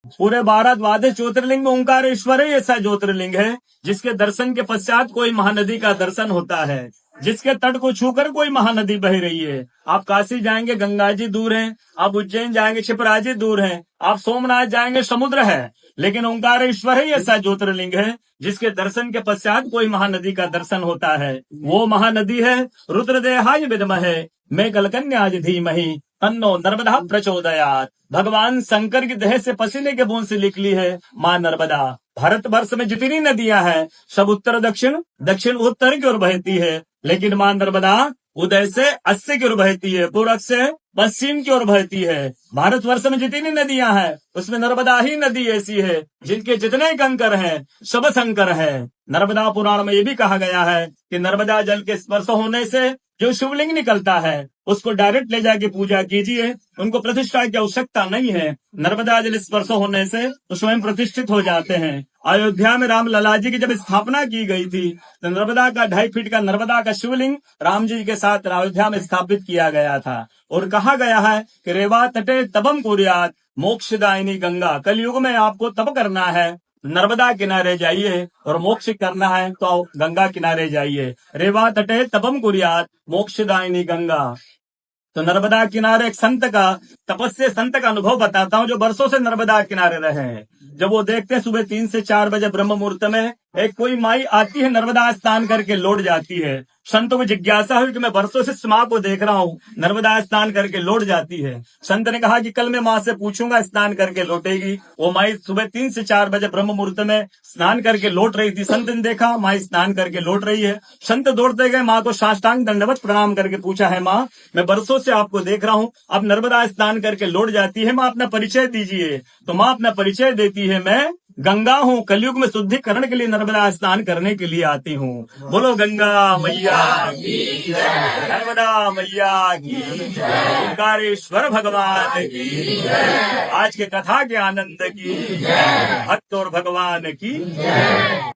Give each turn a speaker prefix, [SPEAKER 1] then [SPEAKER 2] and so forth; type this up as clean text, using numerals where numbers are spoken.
[SPEAKER 1] पूरे 12 द्वादश ज्योतिर्लिंग में ओंकारेश्वर ही ऐसा ज्योतिर्लिंग है जिसके दर्शन के पश्चात कोई महानदी का दर्शन होता है, जिसके तट को छूकर कोई महानदी बह रही है। आप काशी जाएंगे गंगा जी दूर हैं, आप उज्जैन जाएंगे क्षिप्रा जी दूर हैं, आप सोमनाथ जाएंगे समुद्र है, लेकिन ओंकारेश्वर ही ऐसा ज्योतिर्लिंग है जिसके दर्शन के पश्चात कोई महानदी का दर्शन होता है। वो महानदी है रुद्रदेहाय विद्महे मैं कलकन्याज धीमहि तन्नो नर्मदा प्रचोदयात्। भगवान शंकर की देह से पसीने के बूंद से निकली है माँ नर्मदा। भारतवर्ष में जितनी नदियां हैं सब उत्तर दक्षिण दक्षिण उत्तर की ओर बहती है, लेकिन माँ नर्मदा उदय से अस्सी की ओर बहती है, पूर्व से पश्चिम की ओर बहती है। भारतवर्ष में जितनी नदियां हैं उसमें नर्मदा ही नदी ऐसी है जिनके जितने कंकर हैं सब शंकर है। नर्मदा पुराण में ये भी कहा गया है कि नर्मदा जल के स्पर्श होने से जो शिवलिंग निकलता है उसको डायरेक्ट ले जाके पूजा कीजिए, उनको प्रतिष्ठा की आवश्यकता नहीं है। नर्मदा जल स्पर्श होने से वो स्वयं प्रतिष्ठित हो जाते हैं। अयोध्या में राम लला जी की जब स्थापना की गई थी तो नर्मदा का 2.5 फीट का नर्मदा का शिवलिंग राम जी के साथ अयोध्या में स्थापित किया गया था। और कहा गया है कि रेवा तटे तपम कुर्यात मोक्षदायिनी गंगा। कलयुग में आपको तप करना है, नर्मदा किनारे जाइए, और मोक्ष करना है तो गंगा किनारे जाइए। रेवा तटे तपम कुर्यात मोक्षदायिनी गंगा। तो नर्मदा किनारे एक संत का तपस्या संत का अनुभव बताता हूँ जो वर्षों से नर्मदा किनारे रहे हैं। जब वो देखते हैं सुबह 3 से 4 बजे ब्रह्म मुहूर्त में एक कोई माई आती है, नर्मदा स्नान करके लौट जाती है। संतों को जिज्ञासा हुई कि मैं वर्षों से इस माँ को देख रहा हूँ, नर्मदा स्नान करके लौट जाती है। संत ने कहा कि कल मैं माँ से पूछूंगा, स्नान करके लौटेगी। वो माई सुबह 3 से 4 बजे ब्रह्म मुहूर्त में स्नान करके लौट रही थी। संत ने देखा माई स्नान करके लौट रही है। संत दौड़ते गए, माँ को साष्टांग दंडवत प्रणाम करके पूछा, है माँ मैं वर्षों से आपको देख रहा हूँ, आप नर्मदा स्नान करके लौट जाती है, माँ अपना परिचय दीजिए। तो माँ अपना परिचय देती है, मैं गंगा हूँ, कलयुग में शुद्धिकरण के लिए नर्मदा स्नान करने के लिए आती हूँ। बोलो गंगा मैया की जय, नर्मदा मैया की जय, ओंकारेश्वर भगवान की जय, आज के कथा के आनंद की जय, भक्त और भगवान की जय।